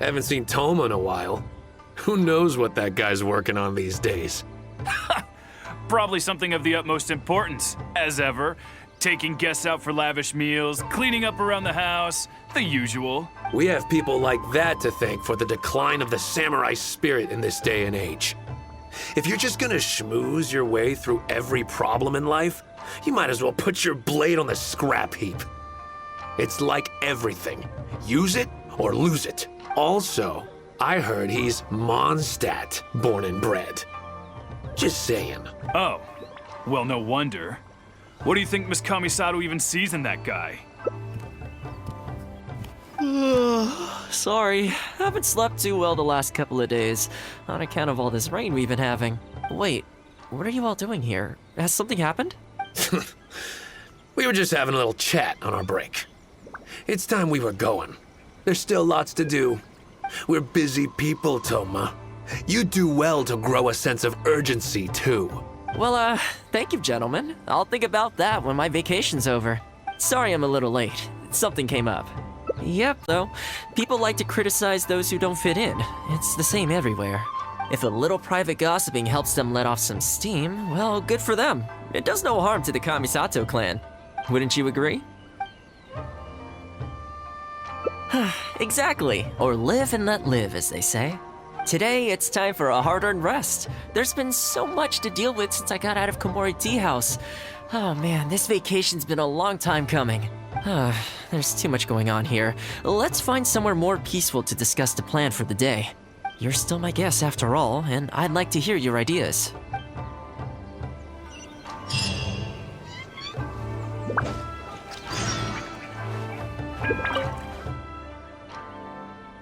Haven't seen Thoma in a while. Who knows what that guy's working on these days? Probably something of the utmost importance, as ever. Taking guests out for lavish meals, cleaning up around the house, the usual. We have people like that to thank for the decline of the samurai spirit in this day and age. If you're just gonna schmooze your way through every problem in life, you might as well put your blade on the scrap heap. It's like everything. Use it or lose it. Also, I heard he's Mondstadt, born and bred. Just saying. Oh, well, no wonder. What do you think Miss Kamisato even sees in that guy? Sorry, haven't slept too well the last couple of days, on account of all this rain we've been having. Wait, what are you all doing here? Has something happened? We were just having a little chat on our break. It's time we were going. There's still lots to do. We're busy people, Thoma. You do well to grow a sense of urgency, too. Well, thank you, gentlemen. I'll think about that when my vacation's over. Sorry I'm a little late. Something came up. Yep, though. People like to criticize those who don't fit in. It's the same everywhere. If a little private gossiping helps them let off some steam, well, good for them. It does no harm to the Kamisato clan. Wouldn't you agree? Exactly. Or live and let live, as they say. Today, it's time for a hard-earned rest. There's been so much to deal with since I got out of Komori Tea House. Oh man, this vacation's been a long time coming. There's too much going on here. Let's find somewhere more peaceful to discuss the plan for the day. You're still my guest after all, and I'd like to hear your ideas.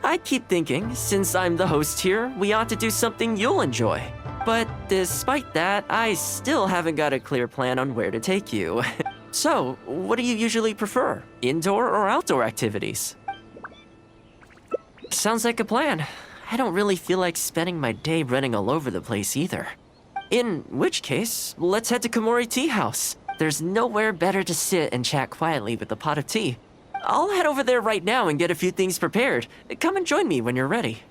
I keep thinking, since I'm the host here, we ought to do something you'll enjoy. But despite that, I still haven't got a clear plan on where to take you. So, what do you usually prefer? Indoor or outdoor activities? Sounds like a plan. I don't really feel like spending my day running all over the place either. In which case, let's head to Komori Tea House. There's nowhere better to sit and chat quietly with a pot of tea. I'll head over there right now and get a few things prepared. Come and join me when you're ready.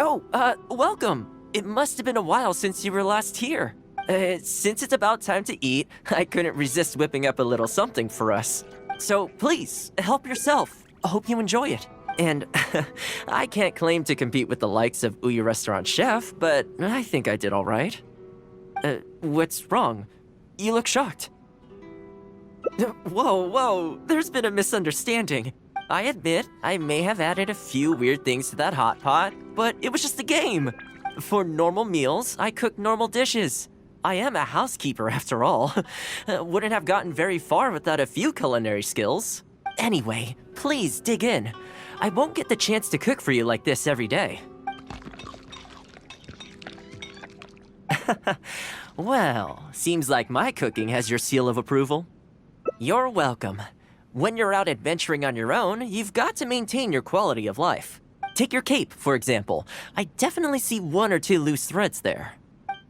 Oh, welcome. It must have been a while since you were last here. Since it's about time to eat, I couldn't resist whipping up a little something for us. So please, help yourself. I hope you enjoy it. And I can't claim to compete with the likes of Ouya Restaurant Chef, but I think I did all right. What's wrong? You look shocked. Whoa, there's been a misunderstanding. I admit, I may have added a few weird things to that hot pot, but it was just a game. For normal meals, I cook normal dishes. I am a housekeeper after all. Wouldn't have gotten very far without a few culinary skills. Anyway, please dig in. I won't get the chance to cook for you like this every day. Well, seems like my cooking has your seal of approval. You're welcome. When you're out adventuring on your own, you've got to maintain your quality of life. Take your cape, for example. I definitely see one or two loose threads there.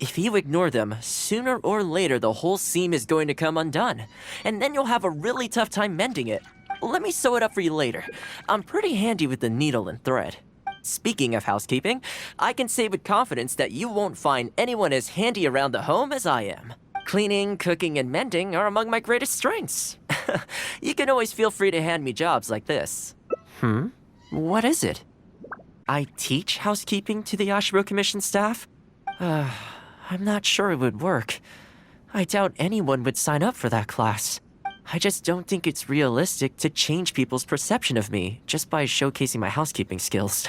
If you ignore them, sooner or later the whole seam is going to come undone, and then you'll have a really tough time mending it. Let me sew it up for you later. I'm pretty handy with the needle and thread. Speaking of housekeeping, I can say with confidence that you won't find anyone as handy around the home as I am. Cleaning, cooking, and mending are among my greatest strengths. You can always feel free to hand me jobs like this. What is it? I teach housekeeping to the Yashiro Commission staff? I'm not sure it would work. I doubt anyone would sign up for that class. I just don't think it's realistic to change people's perception of me just by showcasing my housekeeping skills.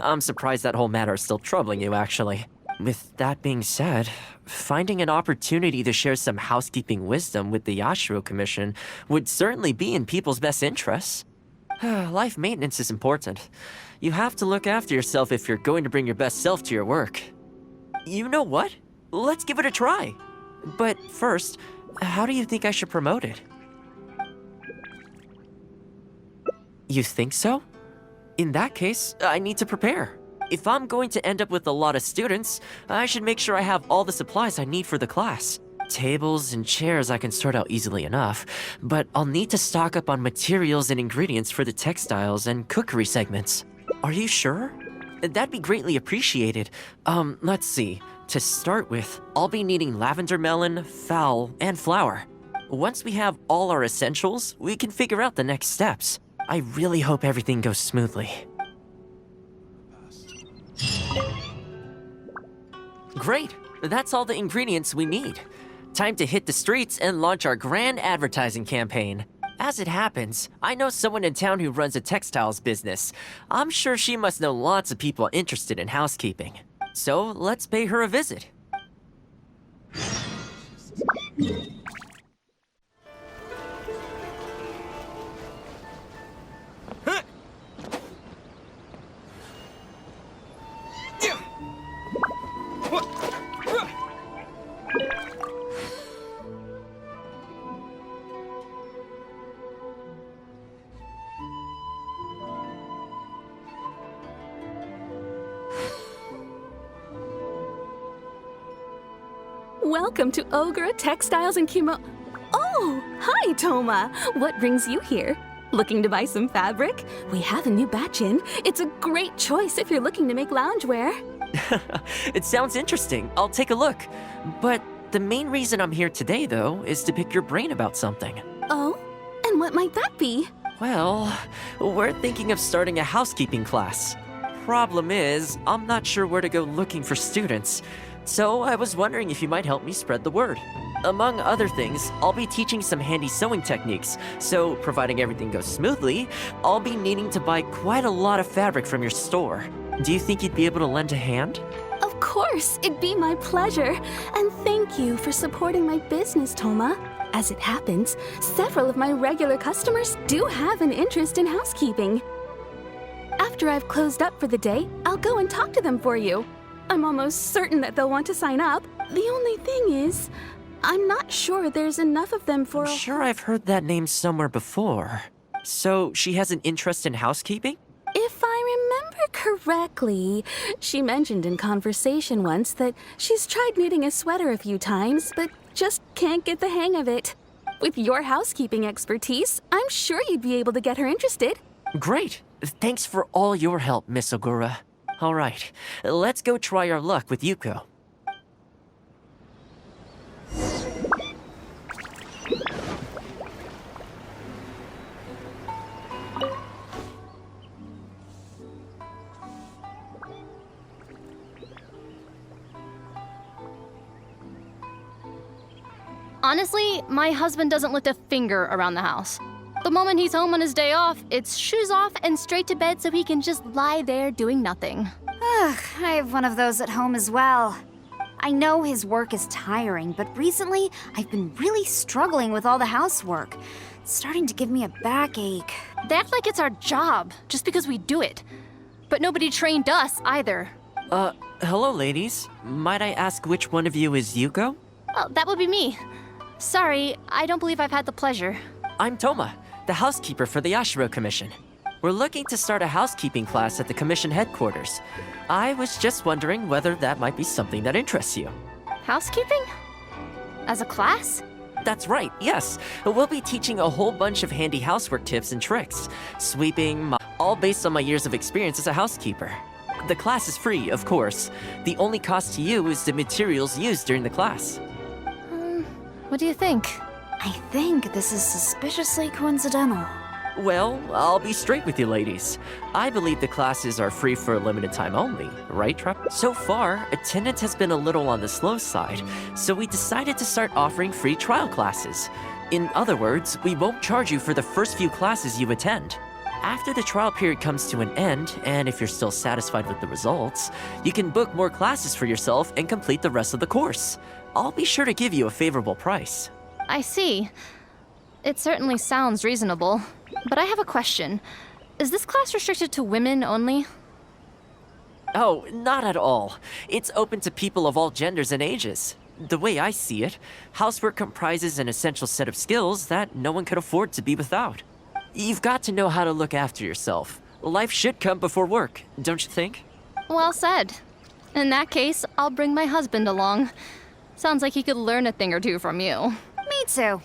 I'm surprised that whole matter is still troubling you, actually. With that being said, finding an opportunity to share some housekeeping wisdom with the Yashiro Commission would certainly be in people's best interests. Life maintenance is important. You have to look after yourself if you're going to bring your best self to your work. You know what? Let's give it a try. But first, how do you think I should promote it? You think so? In that case, I need to prepare. If I'm going to end up with a lot of students, I should make sure I have all the supplies I need for the class. Tables and chairs I can sort out easily enough, but I'll need to stock up on materials and ingredients for the textiles and cookery segments. Are you sure? That'd be greatly appreciated. Let's see. To start with, I'll be needing lavender melon, fowl, and flour. Once we have all our essentials, we can figure out the next steps. I really hope everything goes smoothly. Great! That's all the ingredients we need. Time to hit the streets and launch our grand advertising campaign. As it happens, I know someone in town who runs a textiles business. I'm sure she must know lots of people interested in housekeeping. So let's pay her a visit. Welcome to Ogre Textiles and Oh, hi, Thoma. What brings you here? Looking to buy some fabric? We have a new batch in. It's a great choice if you're looking to make loungewear. It sounds interesting. I'll take a look. But the main reason I'm here today, though, is to pick your brain about something. Oh? And what might that be? Well, we're thinking of starting a housekeeping class. Problem is, I'm not sure where to go looking for students. So I was wondering if you might help me spread the word. Among other things, I'll be teaching some handy sewing techniques, so providing everything goes smoothly, I'll be needing to buy quite a lot of fabric from your store. Do you think you'd be able to lend a hand? Of course, it'd be my pleasure. And thank you for supporting my business, Thoma. As it happens, several of my regular customers do have an interest in housekeeping. After I've closed up for the day, I'll go and talk to them for you. I'm almost certain that they'll want to sign up. The only thing is, I'm not sure there's enough of them for I'm sure I've heard that name somewhere before. So she has an interest in housekeeping? If I remember correctly, she mentioned in conversation once that she's tried knitting a sweater a few times, but just can't get the hang of it. With your housekeeping expertise, I'm sure you'd be able to get her interested. Great! Thanks for all your help, Miss Ogura. All right, let's go try our luck with Yuko. Honestly, my husband doesn't lift a finger around the house. The moment he's home on his day off, it's shoes off and straight to bed so he can just lie there doing nothing. Ugh, I have one of those at home as well. I know his work is tiring, but recently I've been really struggling with all the housework. It's starting to give me a backache. They act like it's our job, just because we do it. But nobody trained us either. Hello, ladies. Might I ask which one of you is Yuko? Oh, that would be me. Sorry, I don't believe I've had the pleasure. I'm Thoma, the housekeeper for the Yashiro Commission. We're looking to start a housekeeping class at the Commission headquarters. I was just wondering whether that might be something that interests you. Housekeeping? As a class? That's right, yes. We'll be teaching a whole bunch of handy housework tips and tricks. Sweeping, all based on my years of experience as a housekeeper. The class is free, of course. The only cost to you is the materials used during the class. What do you think? I think this is suspiciously coincidental. Well, I'll be straight with you ladies. I believe the classes are free for a limited time only, right, Trap? So far, attendance has been a little on the slow side, so we decided to start offering free trial classes. In other words, we won't charge you for the first few classes you attend. After the trial period comes to an end, and if you're still satisfied with the results, you can book more classes for yourself and complete the rest of the course. I'll be sure to give you a favorable price. I see. It certainly sounds reasonable. But I have a question. Is this class restricted to women only? Oh, not at all. It's open to people of all genders and ages. The way I see it, housework comprises an essential set of skills that no one could afford to be without. You've got to know how to look after yourself. Life should come before work, don't you think? Well said. In that case, I'll bring my husband along. Sounds like he could learn a thing or two from you. Me too.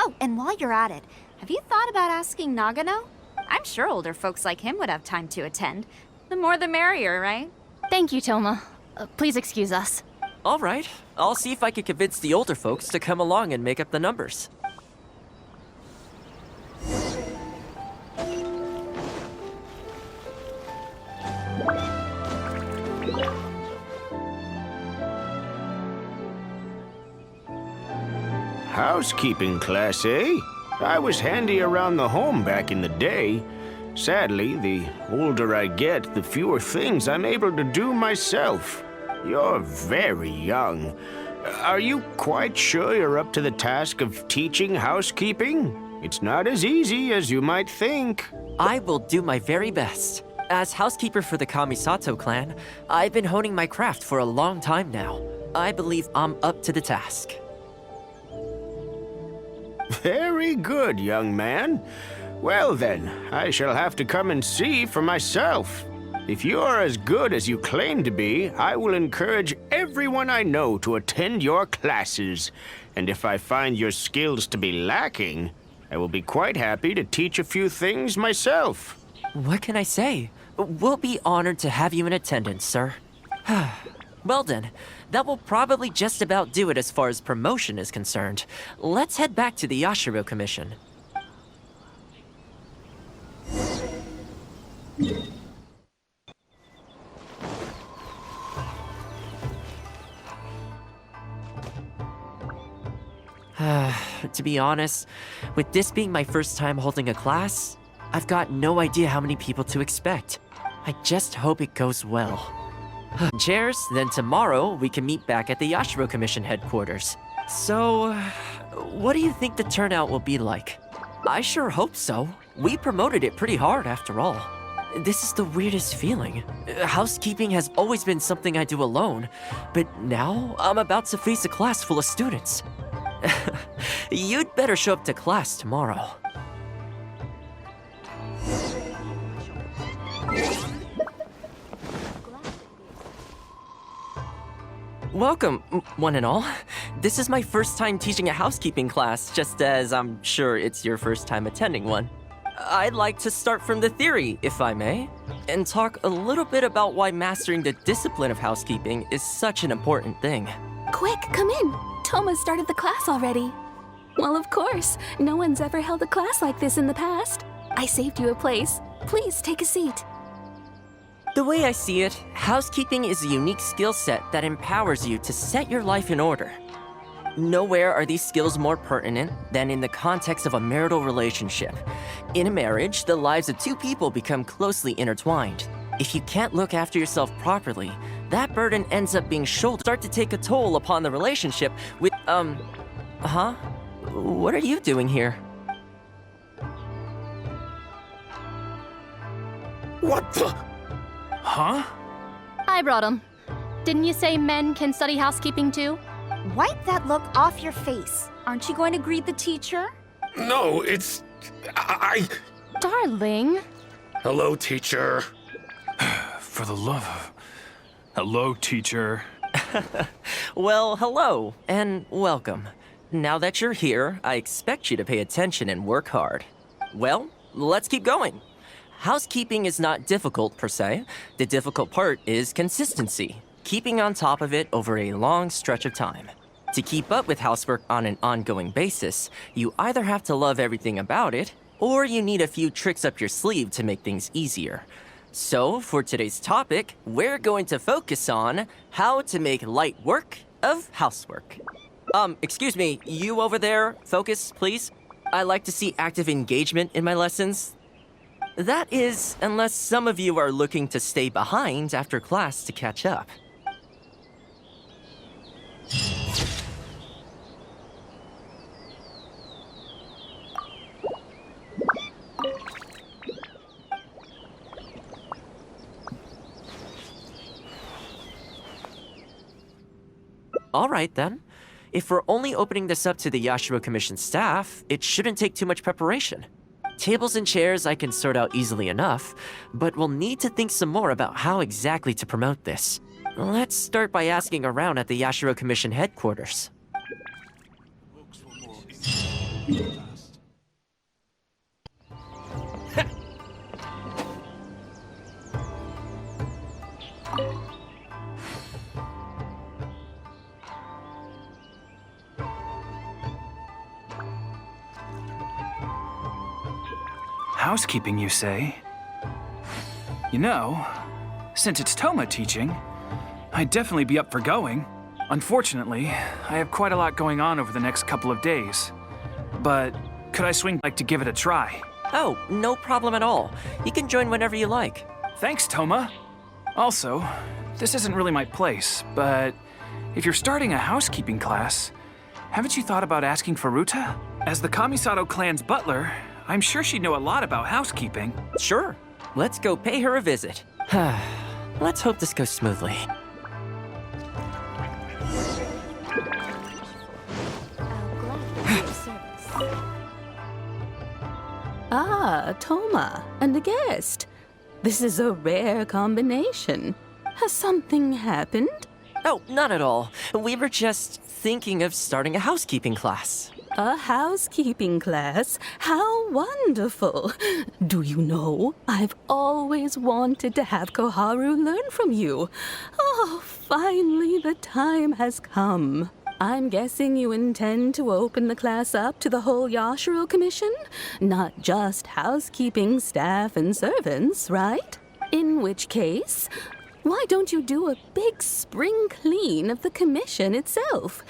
Oh, and while you're at it, have you thought about asking Nagano? I'm sure older folks like him would have time to attend. The more the merrier, right? Thank you, Thoma. Please excuse us. All right, I'll see if I can convince the older folks to come along and make up the numbers. Housekeeping class, eh? I was handy around the home back in the day. Sadly, the older I get, the fewer things I'm able to do myself. You're very young. Are you quite sure you're up to the task of teaching housekeeping? It's not as easy as you might think. I will do my very best. As housekeeper for the Kamisato clan, I've been honing my craft for a long time now. I believe I'm up to the task. Very good, young man. Well then, I shall have to come and see for myself. If you're as good as you claim to be, I will encourage everyone I know to attend your classes. And if I find your skills to be lacking, I will be quite happy to teach a few things myself. What can I say? We'll be honored to have you in attendance, sir. Well then, that will probably just about do it as far as promotion is concerned. Let's head back to the Yashiro Commission. To be honest, with this being my first time holding a class, I've got no idea how many people to expect. I just hope it goes well. Cheers, then tomorrow we can meet back at the Yashiro Commission headquarters. So, what do you think the turnout will be like? I sure hope so. We promoted it pretty hard after all. This is the weirdest feeling. Housekeeping has always been something I do alone, but now I'm about to face a class full of students. You'd better show up to class tomorrow. Welcome, one and all. This is my first time teaching a housekeeping class, just as I'm sure it's your first time attending one. I'd like to start from the theory, if I may, and talk a little bit about why mastering the discipline of housekeeping is such an important thing. Quick, come in. Thoma started the class already. Well, of course. No one's ever held a class like this in the past. I saved you a place. Please take a seat. The way I see it, housekeeping is a unique skill set that empowers you to set your life in order. Nowhere are these skills more pertinent than in the context of a marital relationship. In a marriage, the lives of two people become closely intertwined. If you can't look after yourself properly, that burden ends up being shouldered. Start to take a toll upon the relationship with, What are you doing here? What the? Huh? I brought him. Didn't you say men can study housekeeping too? Wipe that look off your face. Aren't you going to greet the teacher? No, it's... I... Darling. Hello, teacher. For the love of... Hello, teacher. Well, hello, and welcome. Now that you're here, I expect you to pay attention and work hard. Well, let's keep going. Housekeeping is not difficult per se. The difficult part is consistency, keeping on top of it over a long stretch of time. To keep up with housework on an ongoing basis, you either have to love everything about it, or you need a few tricks up your sleeve to make things easier. So, for today's topic, we're going to focus on how to make light work of housework. Excuse me, you over there, focus, please. I like to see active engagement in my lessons. That is, unless some of you are looking to stay behind after class to catch up. All right, then. If we're only opening this up to the Yashiro Commission staff, it shouldn't take too much preparation. Tables and chairs I can sort out easily enough, but we'll need to think some more about how exactly to promote this. Let's start by asking around at the Yashiro Commission headquarters. Housekeeping, you say? You know, since it's Thoma teaching, I'd definitely be up for going. Unfortunately, I have quite a lot going on over the next couple of days. But could I swing like to give it a try? Oh, no problem at all. You can join whenever you like. Thanks, Thoma. Also, this isn't really my place, but if you're starting a housekeeping class, haven't you thought about asking Furuta? As the Kamisato clan's butler, I'm sure she'd know a lot about housekeeping. Sure. Let's go pay her a visit. Let's hope this goes smoothly. Ah, Thoma, and a guest. This is a rare combination. Has something happened? Oh, not at all. We were just thinking of starting a housekeeping class. A housekeeping class? How wonderful! Do you know, I've always wanted to have Koharu learn from you. Oh, finally the time has come. I'm guessing you intend to open the class up to the whole Yashiro Commission? Not just housekeeping staff and servants, right? In which case, why don't you do a big spring clean of the commission itself?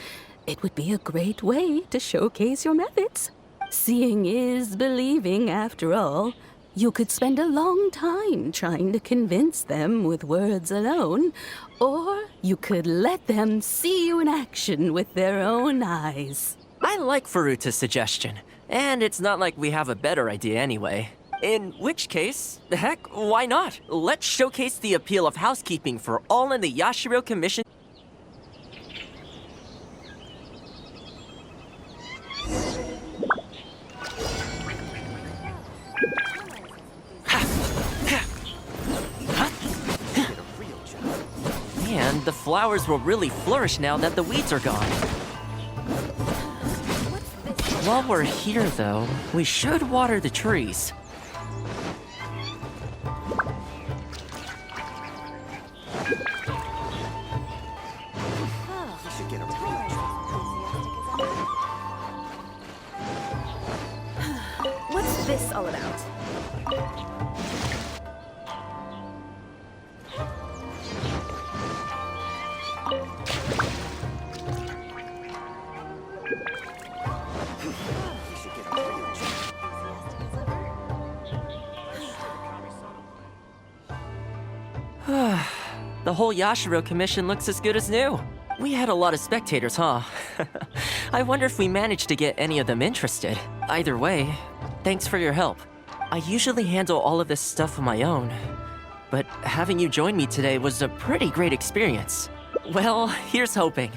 It would be a great way to showcase your methods. Seeing is believing, after all. You could spend a long time trying to convince them with words alone, or you could let them see you in action with their own eyes. I like Furuta's suggestion, and it's not like we have a better idea anyway. In which case, heck, why not? Let's showcase the appeal of housekeeping for all in the Yashiro Commission. Man, the flowers will really flourish now that the weeds are gone. While we're here, though, we should water the trees. What's this all about? The whole Yashiro Commission looks as good as new. We had a lot of spectators, huh? I wonder if we managed to get any of them interested. Either way, thanks for your help. I usually handle all of this stuff on my own, but having you join me today was a pretty great experience. Well, here's hoping.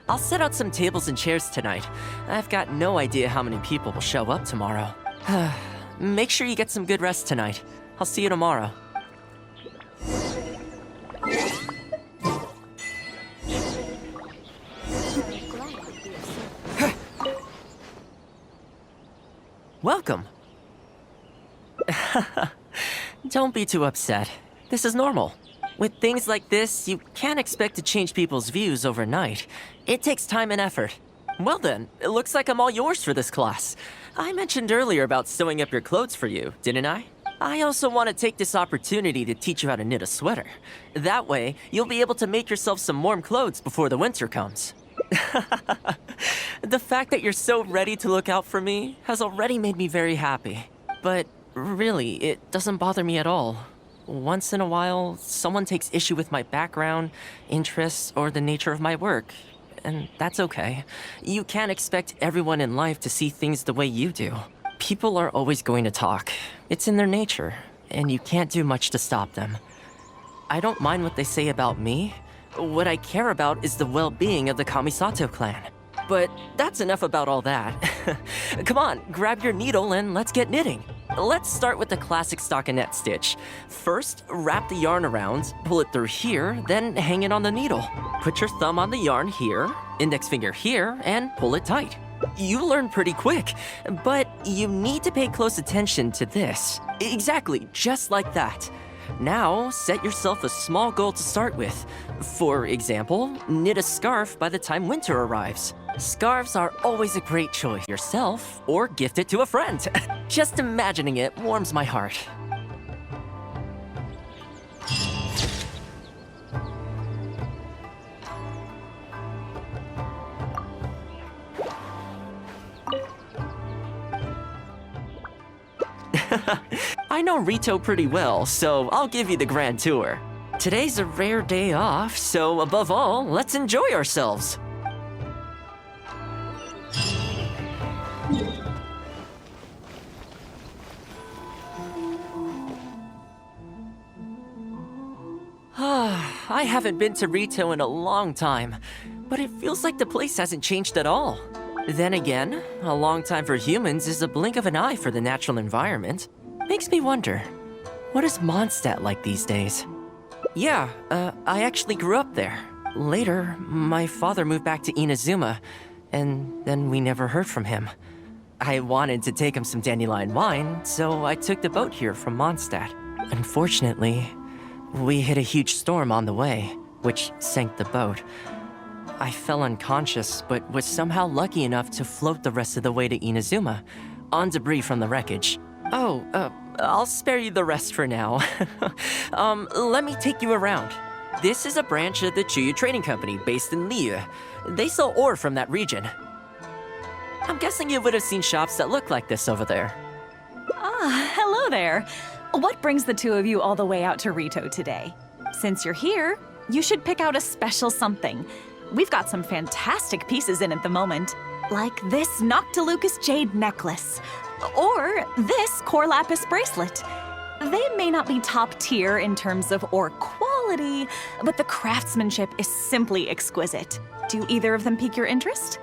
I'll set out some tables and chairs tonight. I've got no idea how many people will show up tomorrow. Make sure you get some good rest tonight. I'll see you tomorrow. Welcome. Don't be too upset. This is normal. With things like this, you can't expect to change people's views overnight. It takes time and effort. Well then, it looks like I'm all yours for this class. I mentioned earlier about sewing up your clothes for you, didn't I? I also want to take this opportunity to teach you how to knit a sweater. That way, you'll be able to make yourself some warm clothes before the winter comes. The fact that you're so ready to look out for me has already made me very happy. But really, it doesn't bother me at all. Once in a while, someone takes issue with my background, interests, or the nature of my work. And that's okay. You can't expect everyone in life to see things the way you do. People are always going to talk. It's in their nature, and you can't do much to stop them. I don't mind what they say about me. What I care about is the well-being of the Kamisato clan. But that's enough about all that. Come on, grab your needle and let's get knitting. Let's start with the classic stockinette stitch. First, wrap the yarn around, pull it through here, then hang it on the needle. Put your thumb on the yarn here, index finger here, and pull it tight. You learn pretty quick, but you need to pay close attention to this. Exactly, just like that. Now, set yourself a small goal to start with. For example, knit a scarf by the time winter arrives. Scarves are always a great choice. Yourself, or gift it to a friend. Just imagining it warms my heart. I know Rito pretty well, so I'll give you the grand tour. Today's a rare day off, so above all, let's enjoy ourselves. I haven't been to Rito in a long time, but it feels like the place hasn't changed at all. Then again, a long time for humans is a blink of an eye for the natural environment. Makes me wonder, what is Mondstadt like these days? Yeah, I actually grew up there. Later, my father moved back to Inazuma, and then we never heard from him. I wanted to take him some dandelion wine, so I took the boat here from Mondstadt. Unfortunately, we hit a huge storm on the way, which sank the boat. I fell unconscious, but was somehow lucky enough to float the rest of the way to Inazuma, on debris from the wreckage. Oh, I'll spare you the rest for now. Let me take you around. This is a branch of the Chuyu Trading Company based in Liu. They sell ore from that region. I'm guessing you would have seen shops that look like this over there. Ah, hello there. What brings the two of you all the way out to Rito today? Since you're here, you should pick out a special something. We've got some fantastic pieces in at the moment, like this Noctilucus jade necklace, or this Core Lapis bracelet. They may not be top tier in terms of ore quality, but the craftsmanship is simply exquisite. Do either of them pique your interest?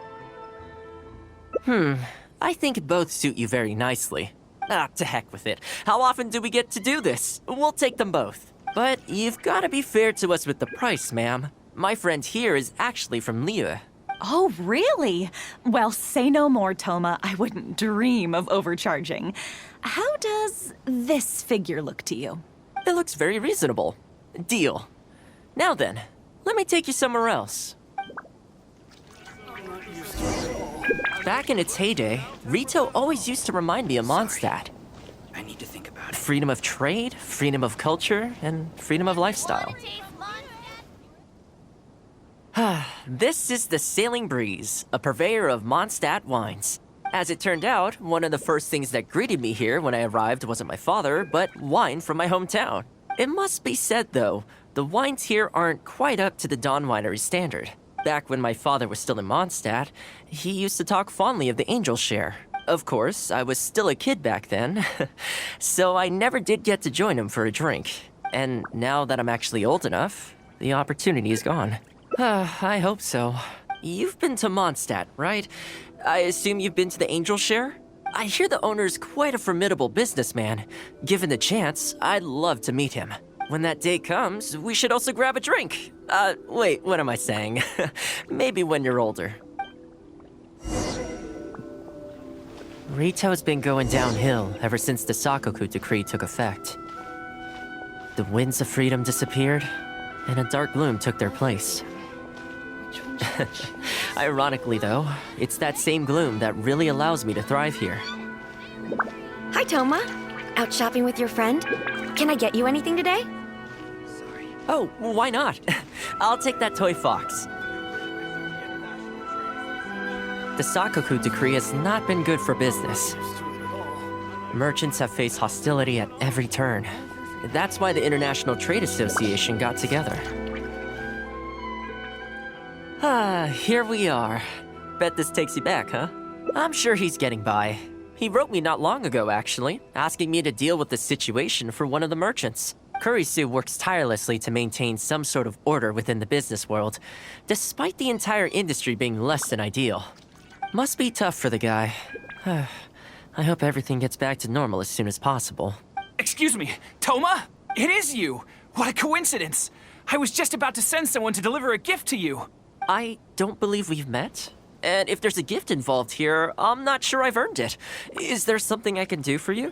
I think both suit you very nicely. Ah, to heck with it. How often do we get to do this? We'll take them both. But you've got to be fair to us with the price, ma'am. My friend here is actually from Liu. Oh, really? Well, say no more, Thoma. I wouldn't dream of overcharging. How does this figure look to you? It looks very reasonable. Deal. Now then, let me take you somewhere else. Back in its heyday, Rito always used to remind me of Mondstadt. I need to think about it. Freedom of trade, freedom of culture, and freedom of lifestyle. This is the Sailing Breeze, a purveyor of Mondstadt wines. As it turned out, one of the first things that greeted me here when I arrived wasn't my father, but wine from my hometown. It must be said, though, the wines here aren't quite up to the Dawn Winery standard. Back when my father was still in Mondstadt, he used to talk fondly of the Angel Share. Of course, I was still a kid back then, so I never did get to join him for a drink. And now that I'm actually old enough, the opportunity is gone. I hope so. You've been to Mondstadt, right? I assume you've been to the Angel Share? I hear the owner's quite a formidable businessman. Given the chance, I'd love to meet him. When that day comes, we should also grab a drink. Wait, what am I saying? Maybe when you're older. Rito's been going downhill ever since the Sakoku decree took effect. The winds of freedom disappeared, and a dark gloom took their place. Ironically, though, it's that same gloom that really allows me to thrive here. Hi, Thoma. Out shopping with your friend? Can I get you anything today? Oh, why not? I'll take that toy fox. The Sakoku decree has not been good for business. Merchants have faced hostility at every turn. That's why the International Trade Association got together. Here we are. Bet this takes you back, huh? I'm sure he's getting by. He wrote me not long ago, actually, asking me to deal with the situation for one of the merchants. Kurisu works tirelessly to maintain some sort of order within the business world, despite the entire industry being less than ideal. Must be tough for the guy. I hope everything gets back to normal as soon as possible. Excuse me, Thoma? It is you! What a coincidence! I was just about to send someone to deliver a gift to you. I don't believe we've met. And if there's a gift involved here, I'm not sure I've earned it. Is there something I can do for you?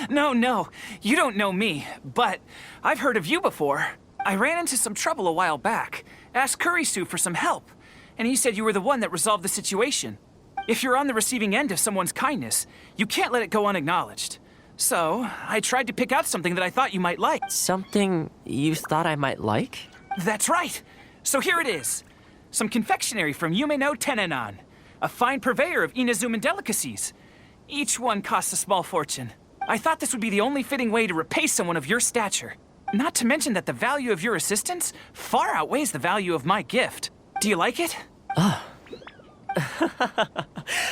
No, you don't know me, but I've heard of you before. I ran into some trouble a while back, asked Kurisu for some help, and he said you were the one that resolved the situation. If you're on the receiving end of someone's kindness, you can't let it go unacknowledged. So, I tried to pick out something that I thought you might like. Something you thought I might like? That's right! So here it is. Some confectionery from Yume no Tenenan, a fine purveyor of Inazuman delicacies. Each one costs a small fortune. I thought this would be the only fitting way to repay someone of your stature. Not to mention that the value of your assistance far outweighs the value of my gift. Do you like it?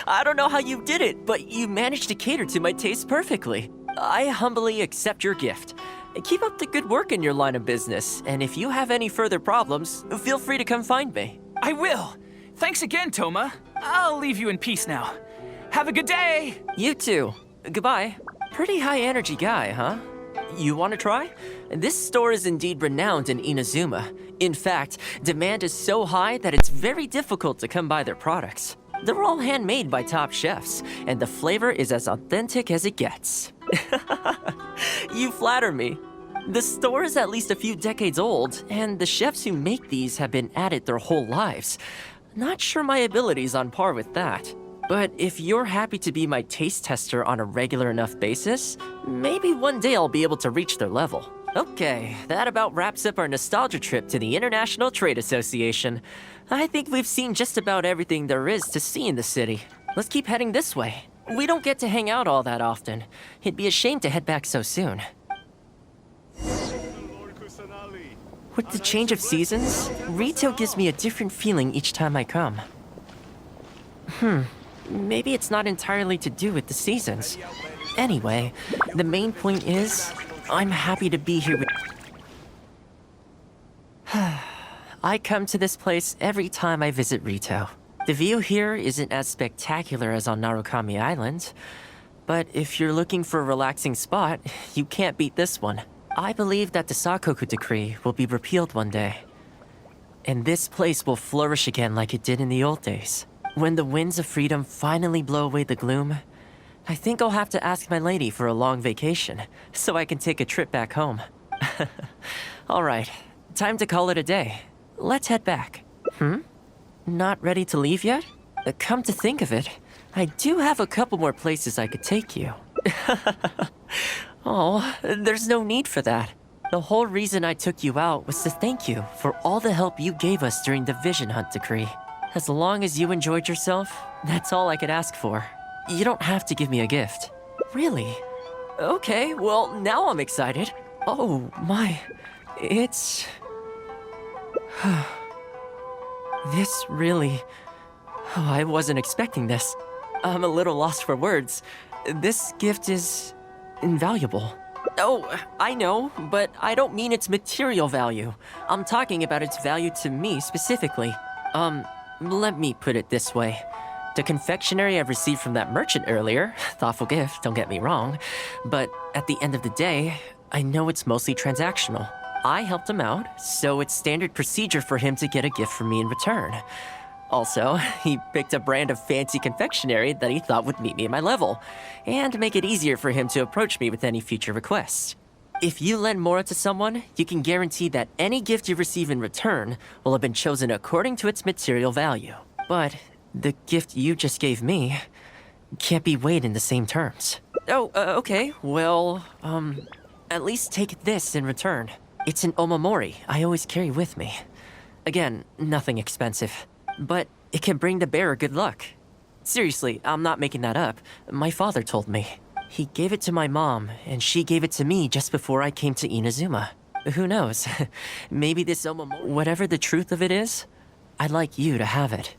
I don't know how you did it, but you managed to cater to my taste perfectly. I humbly accept your gift. Keep up the good work in your line of business, and if you have any further problems, feel free to come find me. I will. Thanks again, Thoma. I'll leave you in peace now. Have a good day! You too. Goodbye. Pretty high energy guy, huh? You want to try? This store is indeed renowned in Inazuma. In fact, demand is so high that it's very difficult to come by their products. They're all handmade by top chefs, and the flavor is as authentic as it gets. You flatter me. The store is at least a few decades old, and the chefs who make these have been at it their whole lives. Not sure my ability's on par with that. But if you're happy to be my taste tester on a regular enough basis, maybe one day I'll be able to reach their level. Okay, that about wraps up our nostalgia trip to the International Trade Association. I think we've seen just about everything there is to see in the city. Let's keep heading this way. We don't get to hang out all that often. It'd be a shame to head back so soon. With the change of seasons, Rito gives me a different feeling each time I come. Maybe it's not entirely to do with the seasons. Anyway, the main point is, I'm happy to be here with... I come to this place every time I visit Rito. The view here isn't as spectacular as on Narukami Island, but if you're looking for a relaxing spot, you can't beat this one. I believe that the Sakoku decree will be repealed one day, and this place will flourish again like it did in the old days. When the winds of freedom finally blow away the gloom, I think I'll have to ask my lady for a long vacation, so I can take a trip back home. Alright, time to call it a day. Let's head back. Not ready to leave yet? Come to think of it, I do have a couple more places I could take you. Oh, there's no need for that. The whole reason I took you out was to thank you for all the help you gave us during the Vision Hunt decree. As long as you enjoyed yourself, that's all I could ask for. You don't have to give me a gift. Really? Okay, well, now I'm excited. Oh, my. It's... This really... Oh, I wasn't expecting this. I'm a little lost for words. This gift is... invaluable. Oh, I know, but I don't mean its material value. I'm talking about its value to me specifically. Let me put it this way. The confectionery I received from that merchant earlier, thoughtful gift, don't get me wrong, but at the end of the day, I know it's mostly transactional. I helped him out, so it's standard procedure for him to get a gift from me in return. Also, he picked a brand of fancy confectionery that he thought would meet me at my level, and make it easier for him to approach me with any future requests. If you lend Mora to someone, you can guarantee that any gift you receive in return will have been chosen according to its material value. But the gift you just gave me can't be weighed in the same terms. Oh, okay, well, at least take this in return. It's an omamori I always carry with me. Again, nothing expensive, but it can bring the bearer good luck. Seriously, I'm not making that up. My father told me. He gave it to my mom, and she gave it to me just before I came to Inazuma. Who knows? Maybe this omamori... Whatever the truth of it is, I'd like you to have it.